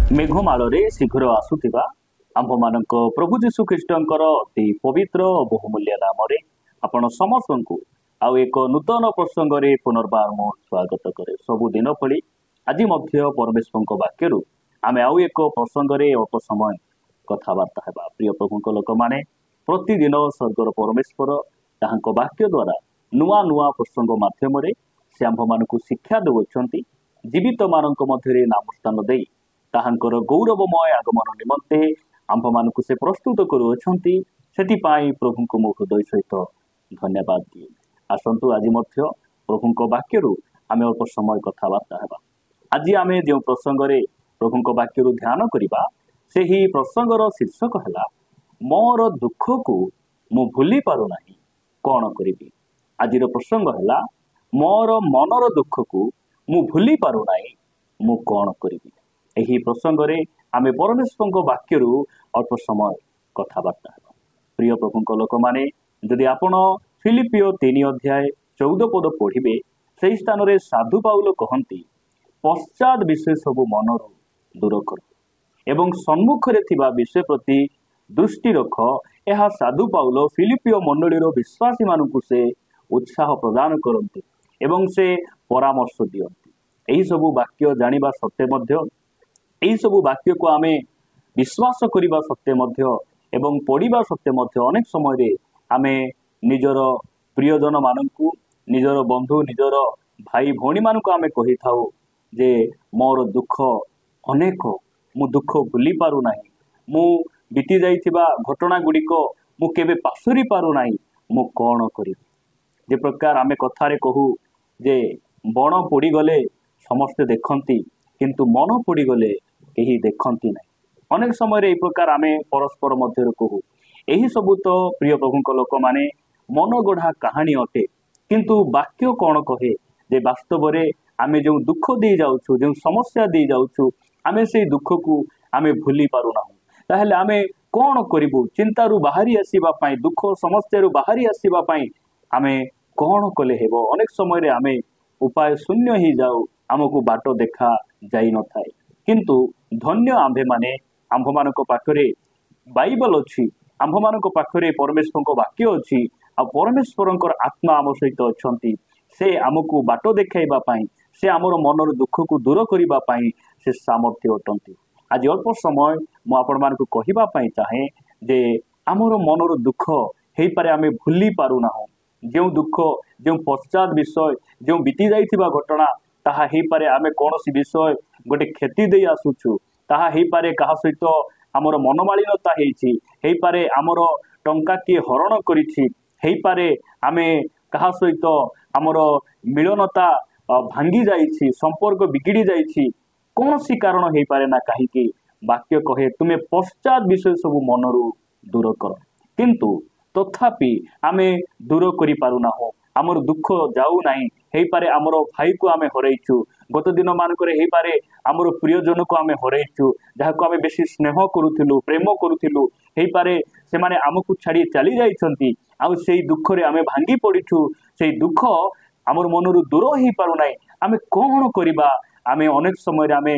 मेघमाଳରେ शीघ्र आसुथिबा आम्भमानक प्रभु जीशु ख्रीष्टंकर अति पवित्र और बहुमूल्य नामरे आपण समस्तंकु आउ एक नूतन प्रसंगरे पुनर्बार मो स्वागत करे। सबुदिन भली आज मध्य परमेश्वर वाक्यरू आमे आउ एक प्रसंगरे अल्प समय कथबार्ता हेबा। प्रिय प्रभुक लोक माने प्रतिदिन स्वर्गर परमेश्वर ताहांक वाक्य द्वारा नुआ नुआ प्रसंग माध्यम से आम्भमानकु शिक्षा देउछंती। जीवित मानक मध्यरे नाम स्थान देई ताहांकर गौरवमय आगमन निमंते आम्भमानकु से प्रस्तुत करुअछंती। सेतिपाई प्रभुको मो हृदय सहित धन्यवाद दिए। आसंतु आज मध्य प्रभुको वाक्यरू आमे अल्प समय कथबार्ता हेबा। आज आमे जो प्रसंगरे प्रभुको वाक्यरू ध्यान करिबा सेही प्रसंगर शीर्षक हैला मोर दुख को मु भूली पारु नाही कोन करिबी। आजिर प्रसंग हैला मोर मनर दुख को मु भूली पारु नाही मु कोन करिबी। एही प्रसंगरे आमे परमेश्वर वाक्यरू अल्प समय कथबार्ता हेबा। प्रिय प्रभुक लोक माने जदि आपण फिलिपियो 3 अध्याय 14 पद पढ़िबे सेही स्थान रे साधु पाउल कहंती पश्चात विषय सब मनरू दूर कर एवं सम्मुख रे थिबा विषय प्रति दृष्टि रख। यह साधु पाउल फिलिपियो मंडलीर विश्वासी मानकु से उत्साह प्रदान करती एवं से परामर्श दियंती। एही सबु वाक्य जानिबा सत्य मध्य एही सबु वाक्य को आमे विश्वास करिबा सत्य मध्य एवं पढ़िबा सत्य मध्य अनेक समय रे आमे निजर प्रियजन मानकु निजर बंधु निजर भाई भौणी मानकु आमे कहि थाउ जे मोर दुख अनेक मु दुख भूली पारु नाही मु बीती जाइथिबा घटना गुड़िक मु केबे पासुरी पारु नाही मु कोन करिबी। जे प्रकार आमे कथारे कहू जे बण पोड़ी गले समस्ते देखंती किंतु मन पोड़ी गले केही देखंती नाही। अनेक समय रे ए प्रकार आमे परस्पर मध्य कहू एही सबु तो प्रिय प्रभुक लोक माने मन गढ़ा कहानी अटे किंतु वाक्य कौन कहे जे वास्तव रे आमे जो दुख दे जाउछु जो समस्या दे जाउछु आमे से दुख को आमे भूली पारु ना। ताहले आमे कौन करिबु चिंतारू बाहरी आसीबा पई दुख समस्या रु बाहरी आसीबा पई आमे कौन कले हेबो। अनेक समय रे आमे उपाय शून्य ही जाऊ आमको बाट देखा जाई न थाए किंतु धन्य आंभे माने आंभ मानक पाखरे बाइबल अछि आंभ मानक पाखरे परमेश्वर वाक्य अछि आ परमेश्वर आत्मा आम सहित अछंती से आमको बाट देखाइबा पई से आमर मनर दुख को दूर करिबा पई से सामर्थ्य अटंती। आज अल्प समय मु आपण मानक कहिबा पई चाहे जे आमर मनर दुख हेई पारे आमे भूली पारु ना। जो दुख जो पश्चात विषय जो बीती जाइथिबा घटना ताहा हेई पारे आमे कोनोसी विषय गोटे क्षति दे आसुछु ताहा हेई पारे कहा सहित आमर मनमालिनता हेइछि हेई पारे आमर टंका किए हरण करिछि हेई पारे आमे कहा सहित आमर मिलनता भांगी जाइछि संपर्क बिगिड़ी जाइछि कोनोसी कारण हेई पारे ना। काहीकि वाक्य कहे तुमे पश्चात विषय सब मनरू दूर कर किंतु तथापि आमे दूर करि पारु ना हो आमर दुख जाऊ नाही। हेई पारे आमर भाई को आमे हरैछु गत दिन मानकरे हेई पारे आमर प्रियजन को आमे हरैछु जाहाको आमे बेसी स्नेह करूथिलु प्रेम करूथिलु हेई पारे से माने आमको छाड़ी चली जाइछंती आ सेई दुख रे आमे भांगी पड़िछु सेई दुख आमर मनरू दूर हेई पारु नाही। आमे कोन करिबा आमे अनेक समय रे आमे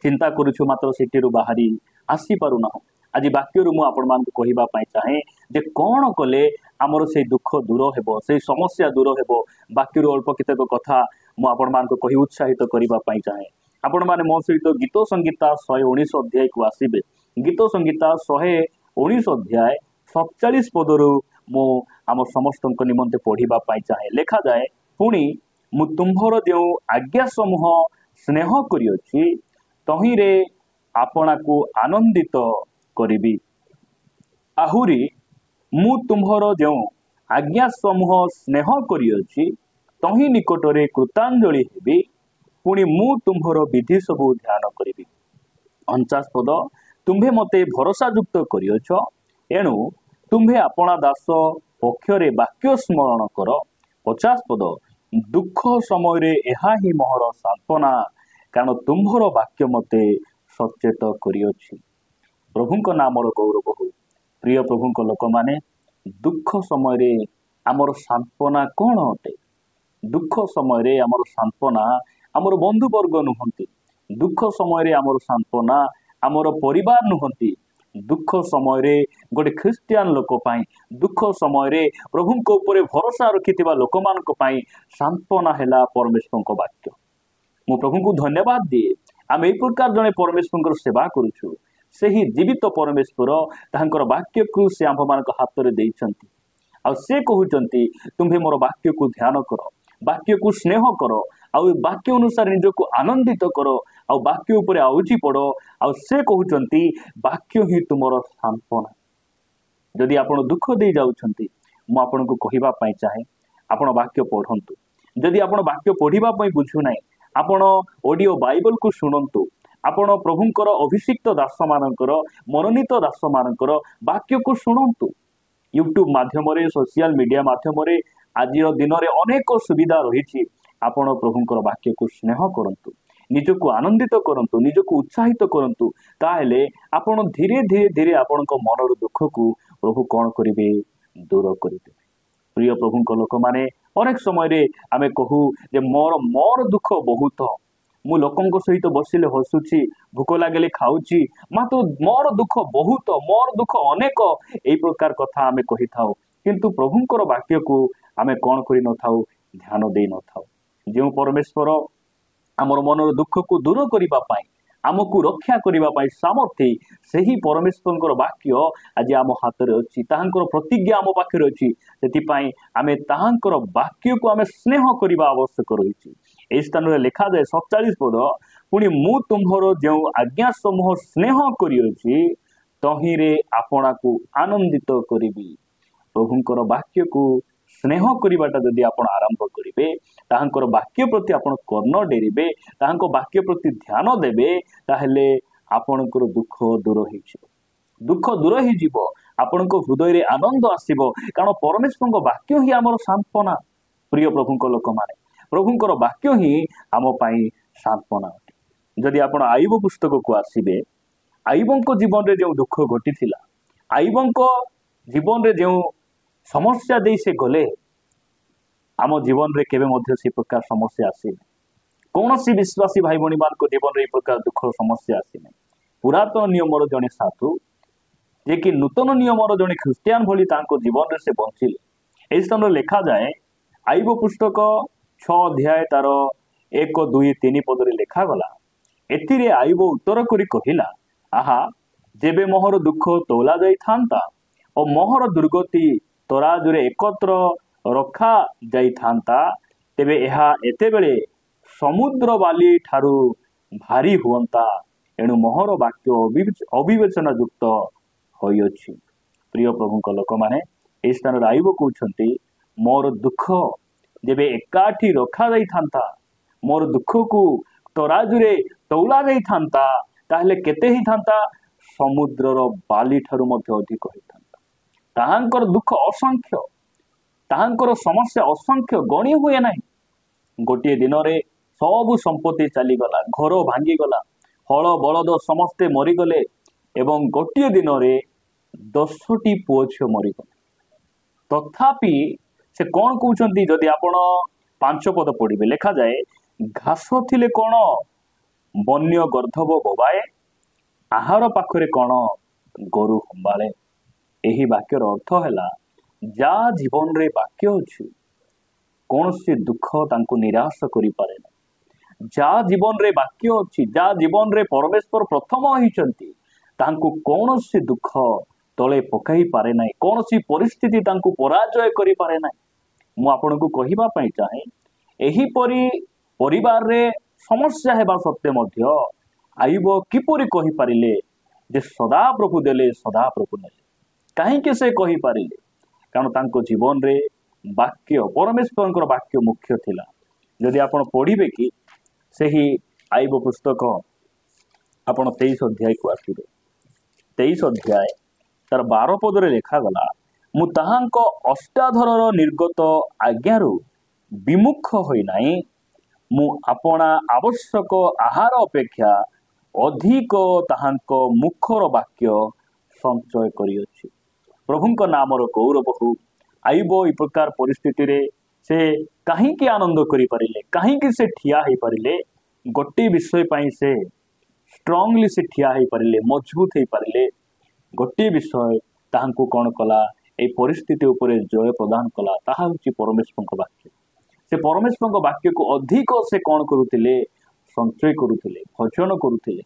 चिंता करूछु मात्र सेटिरु बाहरी आसी पारु ना। आज वाक्यरू मु आपण मान कहिबा पई चाहे जे कोन कले आमर से दुख दूर हेबो से समस्या दूर हेबो। वाक्यरू अल्प केतक कथा मु आपण मान कहि उत्साहित करिबा पई चाहे आपण माने मो सहित गीत संगीता 119 अध्याय को आसीबे। गीत संगीता 119 अध्याय 47 पदरू मु आम समस्त निमंते पढ़िबा पई चाहे। लेखा जाए पुणी मु तुम्भर जो आज्ञा समूह स्नेह करियछि तही रे आपना को आनंदित करिबी आहुरी मु तुम्भर जो आज्ञा समूह स्नेह करियछि तही निकटरे कृतांजलि हेबी पुणी मु तुम्भर विधि सबु ध्यान करिबी। 49 पद तुम्भे मते भरोसा युक्त करियछ एणु तुम्भे आपना दास पक्षरे वाक्य स्मरण कर। 50 पद दुख समय रे एहा ही मोहर सांत्वना कारण तुम्भर वाक्य मते सचेत करियछि। प्रभुंक नामर गौरव हो। प्रिय प्रभुंक लोक माने दुख समय रे आमर सांत्वना कौन अटे। दुख समय रे आमर सांत्वना आमर बंधुवर्ग नुहंती दुख समय आमर सांत्वना आमर परिवार नुहंती दुख समय गोटे ख्रिस्टियान लोक दुख समय प्रभु ऊपर भरोसा रखि लोक मान सांत्वना है परमेश्वर वाक्य। मु प्रभु को धन्यवाद दिए आम यही प्रकार जड़े परमेश्वर सेवा करुचु से ही जीवित परमेश्वर तांकर वाक्य को से आम मान हाथ में देइछंती आ से कहउचंती तुम्हें मोर वाक्य को ध्यान कर वाक्य को स्नेह कर आउ वाक्य अनुसार निज को आनंदित कर आ वाक्य उपरे आउची पड़ आ से कहउचंती वाक्य ही तुमर सांत्वना। जदि आपण दुख दे जाउछंती मु आपण को कहिबा पई चाहे आपण वाक्य पढ़ंतु। जदि आपण वाक्य पढ़िबा पई बुझु नाही आपण ऑडियो बाइबल को सुनंतु। आपण प्रभुंकर अभिषिक्त दास मानकर मनोनीत दास मानकर वाक्य को सुनंतु। यूट्यूब माध्यम सोशल मीडिया माध्यम आज दिन में अनेक सुविधा रही आपण प्रभुंकर वाक्य को स्नेह करंतु निजको आनंदित करंतु निजको उत्साहित करंतु ताहेले आपण धीरे धीरे धीरे आपण मनर दुख को प्रभु कौन करेंगे दूर करेंगे। प्रिय प्रभुंक लोक माने अनेक समय आमे कहू जे मोर मोर दुख बहुत मु लोकों सहित बसिले हसुची भूक लगे खाऊची मात्र मोर दुख बहुत मोर दुख अनेक यही प्रकार कथा आमे कही थाउ किंतु प्रभुंकर वाक्य को आमे कौन करि न थाउ ध्यान दे न थाउ। जो परमेश्वर आमर मनर दुख को दूर करिबा पाई आमको रक्षा करिबा पाई सामर्थ्य सही परमेश्वर वाक्य आज आम हाथ में अच्छी ताहांकर प्रतिज्ञा आम पाखे अच्छी से आमे ताहांकर वाक्य को आमे स्नेह करने आवश्यक रही। ए स्थान में लिखा जाए 47 पद पुणी मु तुम्हर जो आज्ञा समूह स्नेह करियोछि तहिरे आपणा को आनंदित करी। प्रभुंकर वाक्य को स्नेह करवाटा जदि आपण आरंभ करेंगे ताहांकर वाक्य प्रति आपण कर्ण डेरिबे ताहांको वाक्य प्रति ध्यान देबे ताहेले आपणकर दुख दूर ही जीव आपणको हृदय रे आनंद आसीबो कारण परमेश्वर वाक्य ही आमर सांत्वना। प्रिय प्रभुंक लोक माने प्रभुंकर वाक्य ही आम पाई सांत्वना अटे। जदि आपण आयुब पुस्तक को आसीबे आयुबंको जीवन रे जो दुख घटिथिला आयुबंको जीवन रे जो समस्या दे से गले आम जीवन रे केबे मध्य से प्रकार समस्या आसी कौन सी विश्वासी भाई भणी मान को जीवन रे प्रकार दुख समस्या आसी नहीं। पुरातन नियम जड़े साधु जे कि नूतन नियम जड़े ख्रिस्टियान भली तांको जीवन रे से बंचिले। एई स्थान लिखा जाए आयुब पुस्तक 6 अध्याय तार 1 2 3 पद रे लिखा गला एथिरे आयुब उत्तर करी कहिला आहा जेबे मोहर दुख तोला जाई थांता और मोहर दुर्गति तराजुरे एकत्र रखा जाई थांता तेबे एहा एतेबेले समुद्र बाली ठारू भारी हुअंता एणु मोहर वाक्य अविवेचना युक्त होइछि। प्रिय प्रभुंक लोक माने ए स्थान आयुब कहउछंती मोर दुख जेबे एकाठी रखा जाई थांता मोर दुख को तराजुरे तौला जाई थांता ताहले केते ही थांता समुद्रर बाली ठारू मध्य अधिक होई थांता। ताहांकर दुख असंख्य ताहांकर समस्या असंख्य गणी हुए ना। गोटे दिन रे सब संपत्ति चलीगला घर भांगीगला हल बलद समस्ते मरीगले एवं गोटे दिन रे 10टी पुओ झियो मरीगले। तथापि से कौन कहउछंती जदि आपण 5 पद पढ़िबे लिखा जाए घास थिले कौन बन्य गर्धब बोबाए आहार पाखरे कौन गोरु हंबाळे। यही वाक्यर अर्थ है जा जीवन रे वाक्य अच्छी कौन सी दुख तांको निराश करि पारे ना। जा जीवन रे वाक्य अच्छी जा जीवन रे परमेश्वर प्रथम होइचंती तांको कौन सी दुख तले पकाई पारे ना कौन सी परिस्थिति तांको पराजय करि पारे ना। मु आपन को कहिबा पई चाहे एही परि परिवार रे समस्या हेबा सत्य मध्य आयुब किपरि कहि पारिले जे सदा प्रभु देले सदा प्रभु नेले कहीं से कही पारे कारण तांको जीवन रे वाक्य परमेश्वर वाक्य मुख्य थिला। जदि आपण पढ़िबे कि सही आयुब पुस्तक आपण 23 अध्याय को आसिबे 23 अध्याय तार 12 पद रे लिखा गला मु ताहांको अष्टाधरर निर्गत आज्ञारु विमुख होई नाही मु आपणा आवश्यक आहार अपेक्षा अधिक ताहांको मुखर वाक्य संचय करियोछि। प्रभुंक नामर गौरव हो। आयुब ई प्रकार परिस्थिति रे से कहीं आनंद करि पारिले कहीं से ठिया ही पारिले गोटे विषय पाई से स्ट्रांगली से ठिया हो पारे मजबूत हो पारे गोटे विषय ताहांको कौन कला ए परिस्थिति उपरे जय प्रदान कला ताहा होची परमेश्वर वाक्य से परमेश्वर वाक्य को अधिक से कौन करुले संचय करुले भजन करुले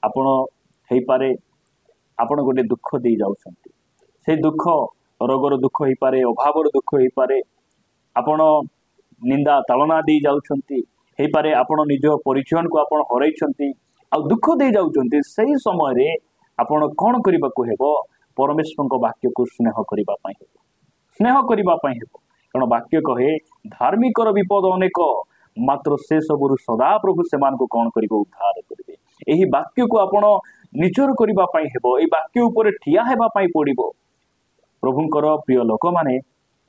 आपण हो पारे आपण गोटे दुख दे जाउछंती से दुख रोगर दुख हो पारे अभावर दुख हो पारे आपण निंदा ताड़ना दे जाउछंती हो पारे आपण निज परिचय को आपण हरैछंती आ दुख दे जाउछंती सही समय रे आपण कौन करबा को हेबो परमेश्वर वाक्य को स्नेह करबा पई हेबो स्नेह करबा पई हेबो कारण वाक्य कहे धार्मिकर विपद अनेक मात्र से सबुरु सदा प्रभु सेमान को कौन करिबो उद्धार करिवे एही वाक्य को आपण निचर करबा पई हेबो ए वाक्य ऊपर ठिया हेबा पई पड़िबो प्रभुंकर प्रिय लोक माने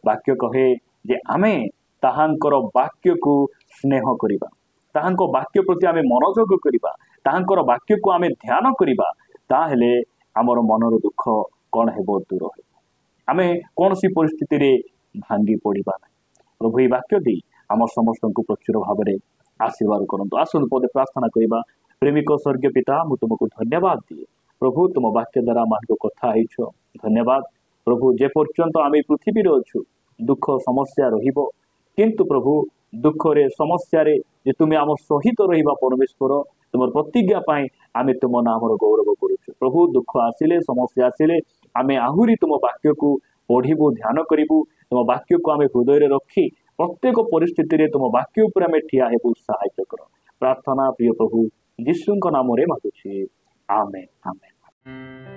वाक्य कहे जे आमे ताहांकर वाक्य को स्नेह करिबा ताहांको वाक्य प्रति आमे मनोयोग करिबा ताहांकर वाक्य को आमे ध्यान करिबा ताहेले हमर मनर दुख कौन हेबो दूर हेबो आमे कोनसी परिस्थिति रे भांगी पड़िबा ना प्रभु ये वाक्य दी आम समस्त को प्रचुर भाव में आशीर्वाद करंतु आसन पदे प्रार्थना करबा प्रेमिक स्वर्गीय पिता मु तुमको धन्यवाद दिए प्रभु तुम वाक्य द्वारा मान कथा हो धन्यवाद प्रभु जे पर्यंत आम पृथ्वी रे अच्छु दुख समस्या रहिबो किंतु प्रभु दुख रे समस्या रे जे तुम्हें आम सहित रहिबा परमेश्वर तुम प्रतिज्ञा पाई आमे तुम नाम गौरव करुछु प्रभु दुख आसिले समस्या आसिले आमे आहुरी तुम वाक्य को पढ़ू ध्यान करूँ तुम वाक्य को आम हृदय रे रखी प्रत्येक परिस्थिति रे तुम वाक्य उपर आमे ठिया हेबु सहायता कर प्रार्थना प्रिय प्रभु यीशु नाम रे मागुछि आमेन आमेन।